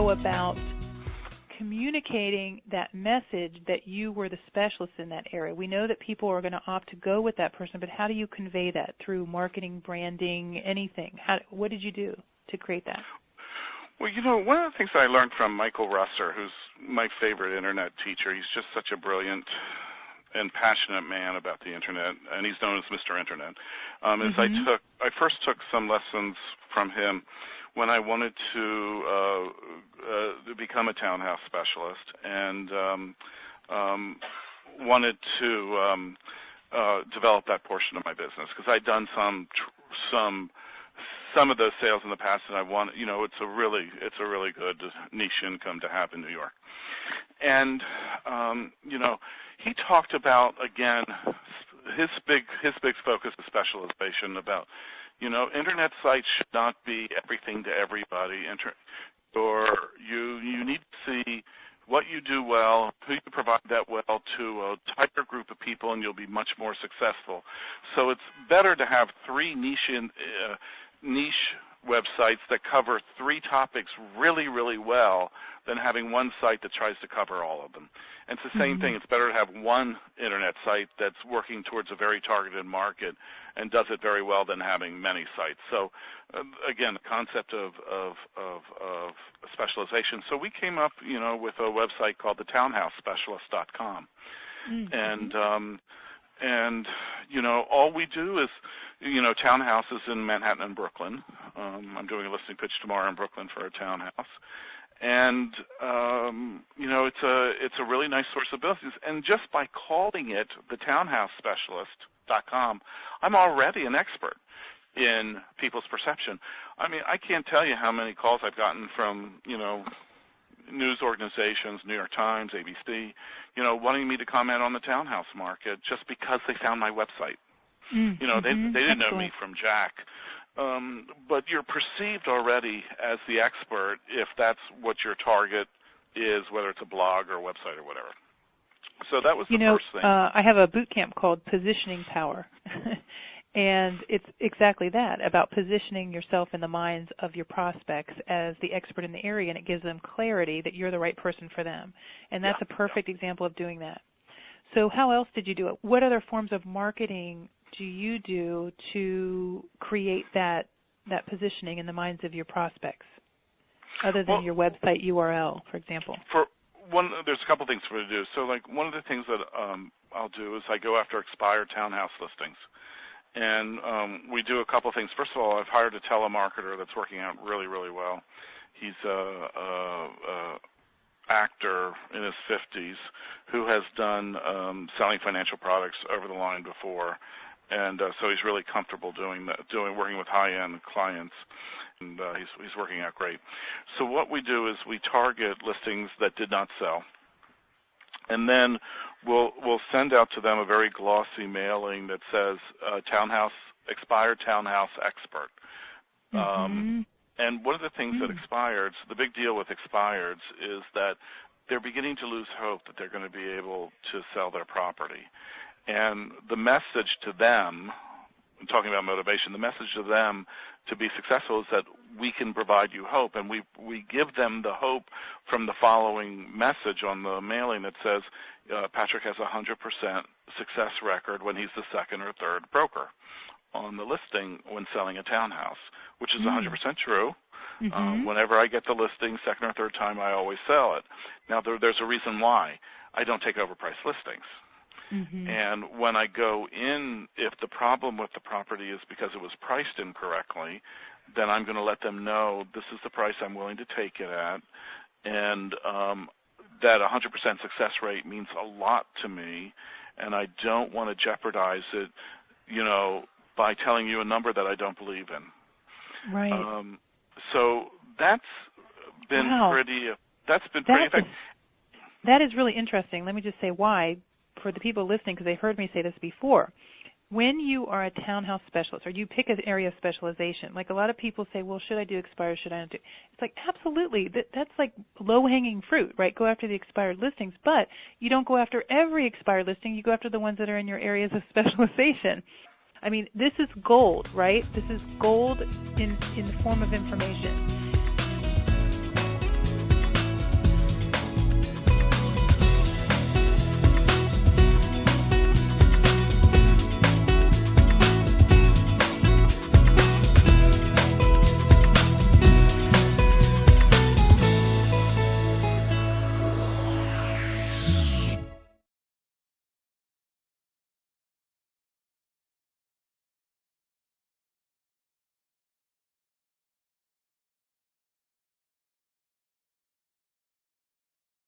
go about communicating that message that you were the specialist in that area? We know that people are going to opt to go with that person, but how do you convey that through marketing, branding, anything? What did you do to create that? Well, one of the things I learned from Michael Russer, who's my favorite Internet teacher, he's just such a brilliant and passionate man about the Internet, and he's known as Mr. Internet, is I first took some lessons from him when I wanted to become a townhouse specialist and wanted to develop that portion of my business, because I'd done some of those sales in the past, and I want, it's a really good niche income to have in New York. And he talked about, again, his big focus is specialization, about Internet sites should not be everything to everybody. You need to see what you do well, who you provide that well to a tighter group of people, and you'll be much more successful. So it's better to have three niche websites that cover three topics really, really well than having one site that tries to cover all of them. And it's the same thing. It's better to have one Internet site that's working towards a very targeted market and does it very well than having many sites. So, again, the concept of specialization. So we came up, with a website called the townhousespecialist.com. And all we do is, townhouses in Manhattan and Brooklyn. I'm doing a listing pitch tomorrow in Brooklyn for a townhouse. And, it's a really nice source of business. And just by calling it the townhousespecialist.com, I'm already an expert in people's perception. I mean, I can't tell you how many calls I've gotten from, news organizations, New York Times, ABC, wanting me to comment on the townhouse market just because they found my website. They didn't know me from Jack. But you're perceived already as the expert if that's what your target is, whether it's a blog or a website or whatever. So that was the first thing. I have a boot camp called Positioning Power. And it's exactly that, about positioning yourself in the minds of your prospects as the expert in the area, and it gives them clarity that you're the right person for them. And that's a perfect example of doing that. So how else did you do it? What other forms of marketing do you do to create that positioning in the minds of your prospects, other than your website URL, for example? There's a couple things for me to do. So, like, one of the things that I'll do is I go after expired townhouse listings. And we do a couple things. First of all, I've hired a telemarketer that's working out really, really well. He's a actor in his 50s who has done selling financial products over the line before, and so he's really comfortable working with high-end clients, and he's working out great. So what we do is we target listings that did not sell, and then we'll send out to them a very glossy mailing that says expired townhouse expert. And one of the things that expireds, the big deal with expireds, is that they're beginning to lose hope that they're going to be able to sell their property. And the message to them, I'm talking about motivation, the message to them to be successful is that we can provide you hope. And we give them the hope from the following message on the mailing that says, Patrick has a 100% success record when he's the second or third broker on the listing when selling a townhouse, which is 100% true. Whenever I get the listing, second or third time, I always sell it. Now, there's a reason why. I don't take overpriced listings. And when I go in, if the problem with the property is because it was priced incorrectly, then I'm going to let them know this is the price I'm willing to take it at, and that 100% success rate means a lot to me, and I don't want to jeopardize it, by telling you a number that I don't believe in. Right. So that's been pretty effective. That is really interesting. Let me just say why, for the people listening, because they've heard me say this before. When you are a townhouse specialist, or you pick an area of specialization, like a lot of people say, well, should I do expired, should I not do? It's like, absolutely, that's like low-hanging fruit, right? Go after the expired listings, but you don't go after every expired listing. You go after the ones that are in your areas of specialization. I mean, this is gold, right? This is gold in the form of information.